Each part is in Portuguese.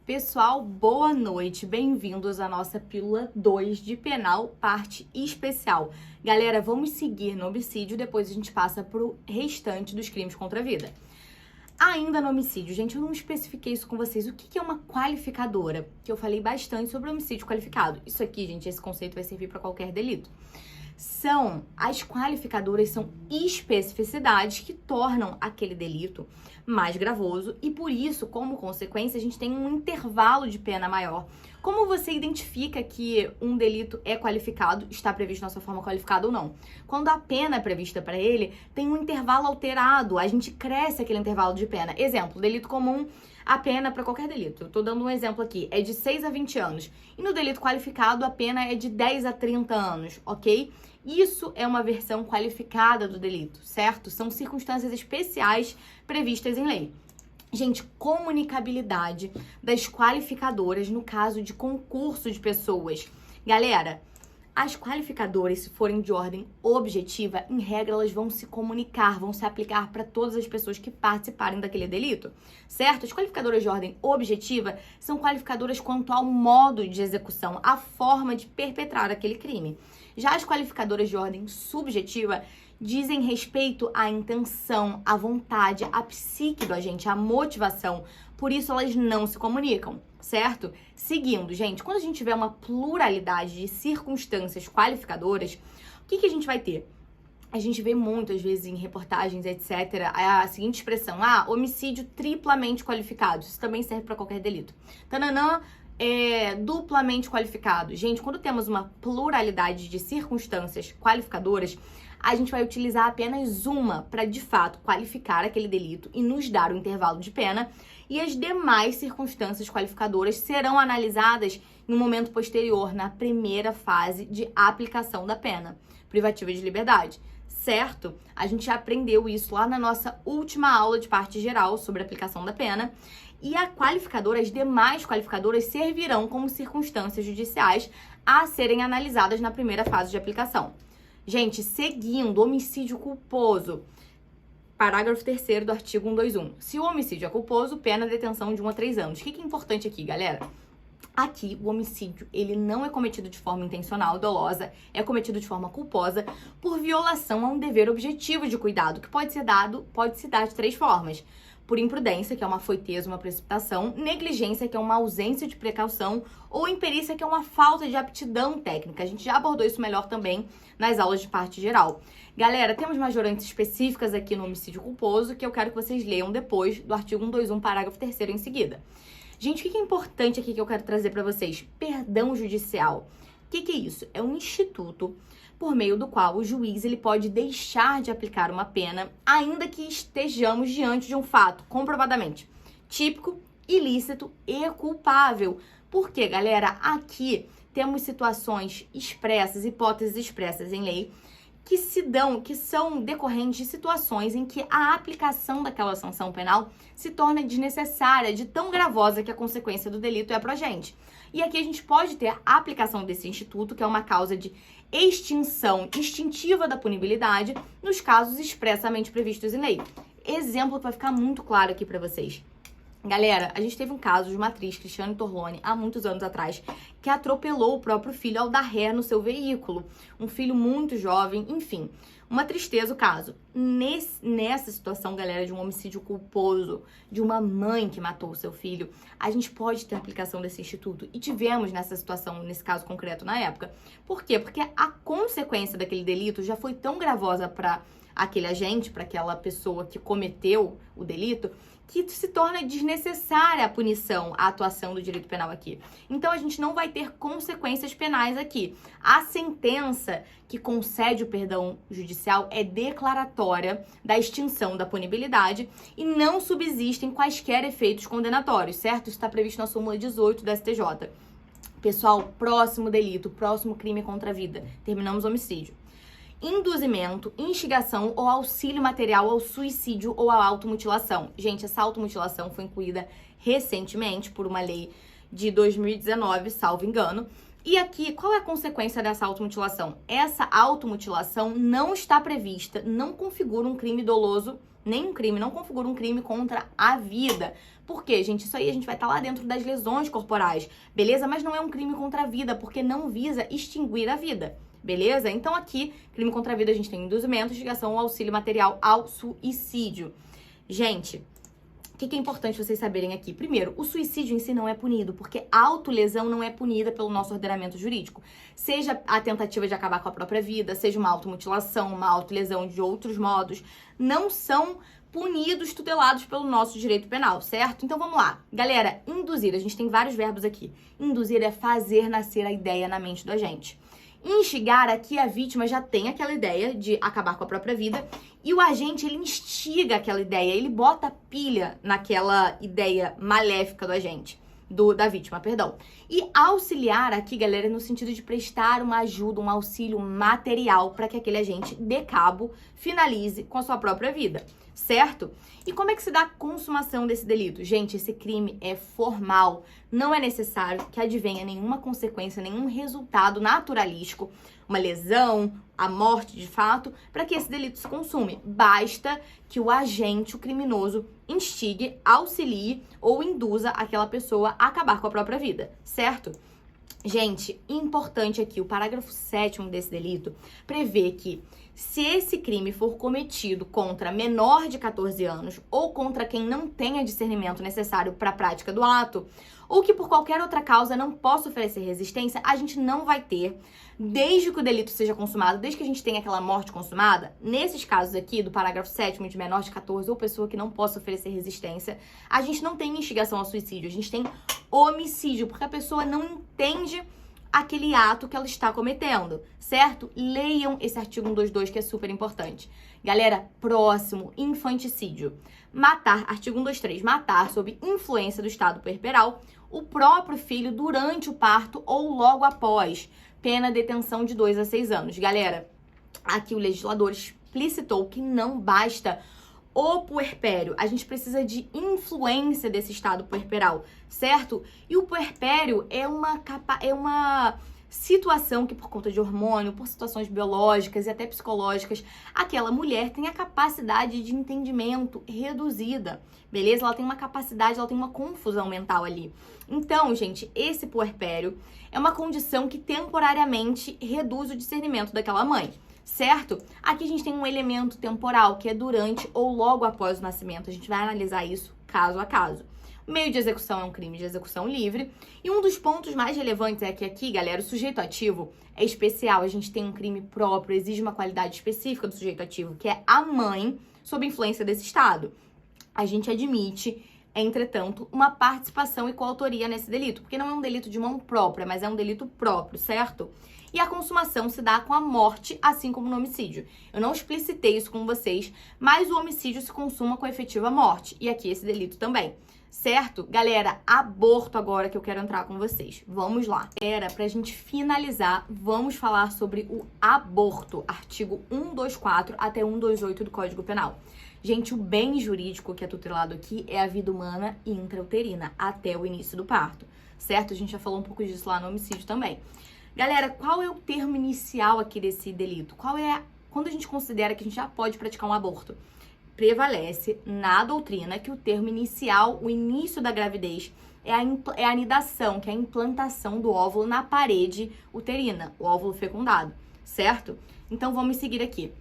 Pessoal, boa noite, bem-vindos à nossa pílula 2 de penal, parte especial. Galera, vamos seguir no homicídio, depois a gente passa pro restante dos crimes contra a vida. Ainda no homicídio, gente, eu não especifiquei isso com vocês. O que é uma qualificadora? Que eu falei bastante sobre homicídio qualificado. Isso aqui, gente, esse conceito vai servir para qualquer delito. As qualificadoras são especificidades que tornam aquele delito mais gravoso e por isso, como consequência, a gente tem um intervalo de pena maior. Como você identifica que um delito é qualificado, está previsto na sua forma qualificada ou não? Quando a pena é prevista para ele, tem um intervalo alterado, a gente cresce aquele intervalo de pena. Exemplo, delito comum, a pena para qualquer delito, eu tô dando um exemplo aqui, é de 6 a 20 anos. E no delito qualificado, a pena é de 10 a 30 anos, ok? Isso é uma versão qualificada do delito, certo? São circunstâncias especiais previstas em lei. Gente, comunicabilidade das qualificadoras no caso de concurso de pessoas. Galera, as qualificadoras, se forem de ordem objetiva, em regra, elas vão se comunicar, vão se aplicar para todas as pessoas que participarem daquele delito, certo? As qualificadoras de ordem objetiva são qualificadoras quanto ao modo de execução, a forma de perpetrar aquele crime. Já as qualificadoras de ordem subjetiva dizem respeito à intenção, à vontade, à psique do agente, à motivação. Por isso, elas não se comunicam, certo? Seguindo, gente, quando a gente tiver uma pluralidade de circunstâncias qualificadoras, o que a gente vai ter? A gente vê muitas vezes em reportagens, etc., a seguinte expressão, homicídio triplamente qualificado. Isso também serve para qualquer delito. Tananã, duplamente qualificado. Gente, quando temos uma pluralidade de circunstâncias qualificadoras, a gente vai utilizar apenas uma para, de fato, qualificar aquele delito e nos dar o intervalo de pena, e as demais circunstâncias qualificadoras serão analisadas em um momento posterior, na primeira fase de aplicação da pena privativa de liberdade, certo? A gente já aprendeu isso lá na nossa última aula de parte geral sobre a aplicação da pena, e as demais qualificadoras servirão como circunstâncias judiciais a serem analisadas na primeira fase de aplicação. Gente, seguindo, homicídio culposo. Parágrafo 3º do artigo 121. Se o homicídio é culposo, pena de detenção de 1 a 3 anos. O que é importante aqui, galera? Aqui, o homicídio, ele não é cometido de forma intencional, dolosa, é cometido de forma culposa por violação a um dever objetivo de cuidado, que pode se dar de 3 formas. Por imprudência, que é uma afoiteza, uma precipitação, negligência, que é uma ausência de precaução, ou imperícia, que é uma falta de aptidão técnica. A gente já abordou isso melhor também nas aulas de parte geral. Galera, temos majorantes específicas aqui no homicídio culposo, que eu quero que vocês leiam depois do artigo 121, parágrafo 3º em seguida. Gente, o que é importante aqui que eu quero trazer para vocês? Perdão judicial. O que é isso? É um instituto por meio do qual o juiz ele pode deixar de aplicar uma pena, ainda que estejamos diante de um fato comprovadamente típico, ilícito e culpável. Por quê, galera? Aqui temos situações expressas, hipóteses expressas em lei, que são decorrentes de situações em que a aplicação daquela sanção penal se torna desnecessária, de tão gravosa que a consequência do delito é pra gente. E aqui a gente pode ter a aplicação desse instituto, que é uma causa de extinção instintiva da punibilidade, nos casos expressamente previstos em lei. Exemplo que vai ficar muito claro aqui pra vocês. Galera, a gente teve um caso de uma atriz, Cristiane Torlone, há muitos anos atrás, que atropelou o próprio filho ao dar ré no seu veículo. Um filho muito jovem, enfim. Uma tristeza o caso. Nessa situação, galera, de um homicídio culposo, de uma mãe que matou o seu filho, a gente pode ter aplicação desse instituto. E tivemos nessa situação, nesse caso concreto, na época. Por quê? Porque a consequência daquele delito já foi tão gravosa para aquele agente, para aquela pessoa que cometeu o delito, que se torna desnecessária a punição, a atuação do direito penal aqui. Então, a gente não vai ter consequências penais aqui. A sentença que concede o perdão judicial é declaratória da extinção da punibilidade e não subsistem quaisquer efeitos condenatórios, certo? Isso está previsto na súmula 18 da STJ. Pessoal, próximo delito, próximo crime contra a vida. Terminamos o homicídio. Induzimento, instigação ou auxílio material ao suicídio ou à automutilação. Gente, essa automutilação foi incluída recentemente por uma lei de 2019, salvo engano. E aqui, qual é a consequência dessa automutilação? Essa automutilação não está prevista, não configura um crime doloso Nenhum crime não configura um crime contra a vida. Por quê, gente? Isso aí a gente vai estar lá dentro das lesões corporais, beleza? Mas não é um crime contra a vida, porque não visa extinguir a vida, beleza? Então aqui, crime contra a vida, a gente tem induzimento, instigação ou auxílio material ao suicídio. Gente, o que é importante vocês saberem aqui? Primeiro, o suicídio em si não é punido, porque a autolesão não é punida pelo nosso ordenamento jurídico. Seja a tentativa de acabar com a própria vida, seja uma automutilação, uma autolesão de outros modos, não são punidos, tutelados pelo nosso direito penal, certo? Então vamos lá. Galera, induzir, a gente tem vários verbos aqui. Induzir é fazer nascer a ideia na mente do agente. Instigar, aqui a vítima já tem aquela ideia de acabar com a própria vida e o agente, ele instiga aquela ideia, ele bota pilha naquela ideia maléfica do agente, da vítima, perdão. E auxiliar aqui, galera, no sentido de prestar uma ajuda, um auxílio material para que aquele agente dê cabo, finalize com a sua própria vida, certo? E como é que se dá a consumação desse delito? Gente, esse crime é formal, não é necessário que advenha nenhuma consequência, nenhum resultado naturalístico, uma lesão, a morte de fato, para que esse delito se consume. Basta que o agente, o criminoso, instigue, auxilie ou induza aquela pessoa a acabar com a própria vida, certo? Gente, importante aqui, o parágrafo 7º desse delito prevê que se esse crime for cometido contra menor de 14 anos ou contra quem não tenha discernimento necessário para a prática do ato, ou que por qualquer outra causa não possa oferecer resistência, a gente não vai ter, desde que o delito seja consumado, desde que a gente tenha aquela morte consumada, nesses casos aqui do parágrafo 7º de menor de 14 ou pessoa que não possa oferecer resistência, a gente não tem instigação ao suicídio, a gente tem homicídio, porque a pessoa não entende aquele ato que ela está cometendo, certo? Leiam esse artigo 122 que é super importante. Galera, próximo, infanticídio. Matar, artigo 123, matar sob influência do estado puerperal o próprio filho durante o parto ou logo após, pena detenção de 2 a 6 anos. Galera, aqui o legislador explicitou que não basta o puerpério, a gente precisa de influência desse estado puerperal, certo? E o puerpério é uma situação que por conta de hormônio, por situações biológicas e até psicológicas, aquela mulher tem a capacidade de entendimento reduzida, beleza? Ela tem uma capacidade, ela tem uma confusão mental ali. Então, gente, esse puerpério é uma condição que temporariamente reduz o discernimento daquela mãe, certo? Aqui a gente tem um elemento temporal, que é durante ou logo após o nascimento. A gente vai analisar isso caso a caso. O meio de execução é um crime de execução livre. E um dos pontos mais relevantes é que aqui, galera, o sujeito ativo é especial. A gente tem um crime próprio, exige uma qualidade específica do sujeito ativo, que é a mãe, sob influência desse estado. A gente admite, entretanto, uma participação e coautoria nesse delito, porque não é um delito de mão própria, mas é um delito próprio, certo? E a consumação se dá com a morte, assim como no homicídio. Eu não explicitei isso com vocês, mas o homicídio se consuma com a efetiva morte. E aqui esse delito também, certo? Galera, aborto agora que eu quero entrar com vocês. Vamos lá. Pra gente finalizar, vamos falar sobre o aborto. Artigo 124 até 128 do Código Penal. Gente, o bem jurídico que é tutelado aqui é a vida humana intrauterina, até o início do parto, certo? A gente já falou um pouco disso lá no homicídio também. Galera, qual é o termo inicial aqui desse delito? Quando a gente considera que a gente já pode praticar um aborto? Prevalece na doutrina que o termo inicial, o início da gravidez, é a anidação, que é a implantação do óvulo na parede uterina, o óvulo fecundado, certo? Então vamos seguir aqui.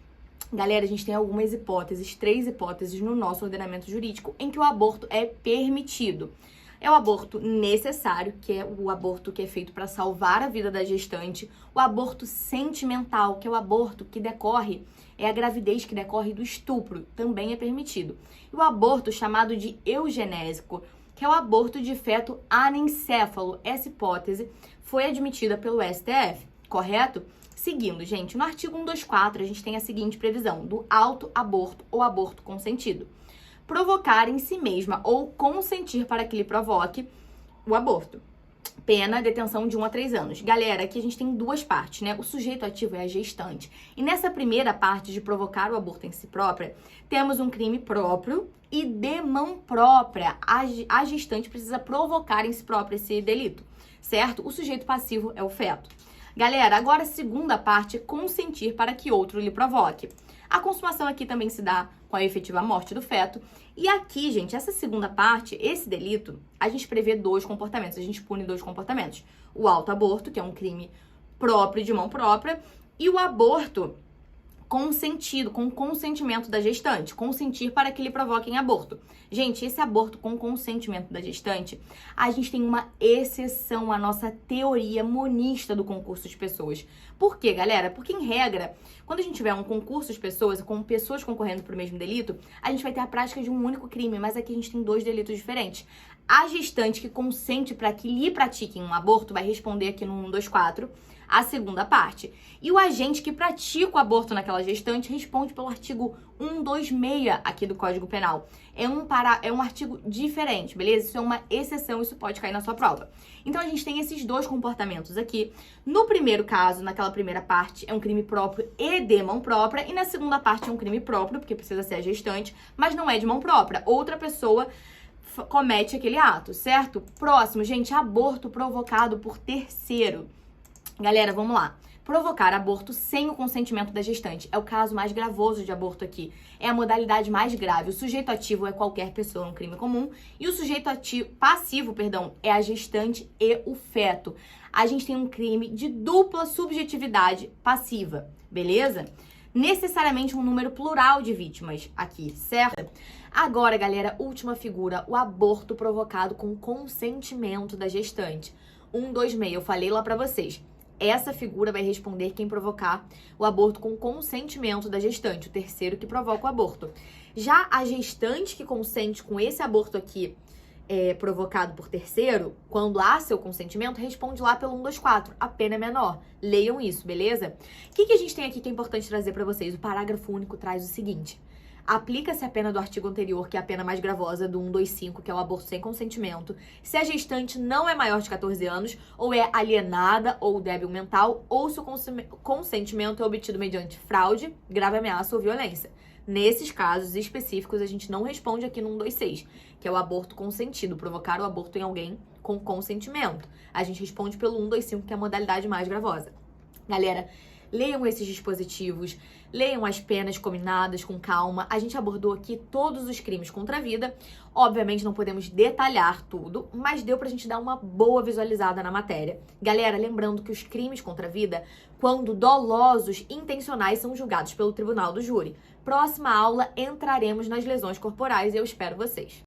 Galera, a gente tem algumas hipóteses, 3 hipóteses no nosso ordenamento jurídico em que o aborto é permitido. É o aborto necessário, que é o aborto que é feito para salvar a vida da gestante. O aborto sentimental, que é o aborto que decorre, é a gravidez que decorre do estupro, também é permitido. E o aborto chamado de eugenésico, que é o aborto de feto anencéfalo. Essa hipótese foi admitida pelo STF, correto? Seguindo, gente, no artigo 124, a gente tem a seguinte previsão, do autoaborto ou aborto consentido. Provocar em si mesma ou consentir para que lhe provoque o aborto. Pena, detenção de 1 a 3 anos. Galera, aqui a gente tem 2 partes, né? O sujeito ativo é a gestante. E nessa primeira parte de provocar o aborto em si própria, temos um crime próprio e de mão própria. A gestante precisa provocar em si própria esse delito, certo? O sujeito passivo é o feto. Galera, agora a segunda parte é consentir para que outro lhe provoque. A consumação aqui também se dá com a efetiva morte do feto. E aqui, gente, essa segunda parte, esse delito, a gente prevê 2 comportamentos, a gente pune 2 comportamentos. O autoaborto, que é um crime próprio de mão própria, e o aborto consentido, com consentimento da gestante, consentir para que lhe provoquem aborto. Gente, esse aborto com consentimento da gestante, a gente tem uma exceção à nossa teoria monista do concurso de pessoas. Por quê, galera? Porque, em regra, quando a gente tiver um concurso de pessoas, com pessoas concorrendo para o mesmo delito, a gente vai ter a prática de um único crime, mas aqui a gente tem 2 delitos diferentes. A gestante que consente para que lhe pratiquem um aborto vai responder aqui no 124, a segunda parte. E o agente que pratica o aborto naquela gestante responde pelo artigo 126 aqui do Código Penal. É um artigo diferente, beleza? Isso é uma exceção, isso pode cair na sua prova. Então, a gente tem esses 2 comportamentos aqui. No primeiro caso, naquela primeira parte, é um crime próprio e de mão própria. E na segunda parte é um crime próprio, porque precisa ser a gestante, mas não é de mão própria. Outra pessoa comete aquele ato, certo? Próximo, gente, aborto provocado por terceiro. Galera, vamos lá. Provocar aborto sem o consentimento da gestante é o caso mais gravoso de aborto aqui. É a modalidade mais grave. O sujeito ativo é qualquer pessoa, é um crime comum. E o sujeito passivo, é a gestante e o feto. A gente tem um crime de dupla subjetividade passiva, beleza? Necessariamente um número plural de vítimas aqui, certo? Agora, galera, última figura, o aborto provocado com consentimento da gestante. 126, eu falei lá pra vocês. Essa figura vai responder quem provocar o aborto com consentimento da gestante, o terceiro que provoca o aborto. Já a gestante que consente com esse aborto aqui provocado por terceiro, quando há seu consentimento, responde lá pelo 124, a pena é menor. Leiam isso, beleza? O que a gente tem aqui que é importante trazer para vocês? O parágrafo único traz o seguinte: aplica-se a pena do artigo anterior, que é a pena mais gravosa, do 125, que é o aborto sem consentimento, se a gestante não é maior de 14 anos, ou é alienada ou débil mental, ou se o consentimento é obtido mediante fraude, grave ameaça ou violência. Nesses casos específicos, a gente não responde aqui no 126, que é o aborto consentido, provocar o aborto em alguém com consentimento. A gente responde pelo 125, que é a modalidade mais gravosa. Galera, leiam esses dispositivos, leiam as penas combinadas com calma. A gente abordou aqui todos os crimes contra a vida. Obviamente não podemos detalhar tudo, mas deu pra gente dar uma boa visualizada na matéria. Galera, lembrando que os crimes contra a vida, quando dolosos, intencionais, são julgados pelo tribunal do júri. Próxima aula, entraremos nas lesões corporais e eu espero vocês.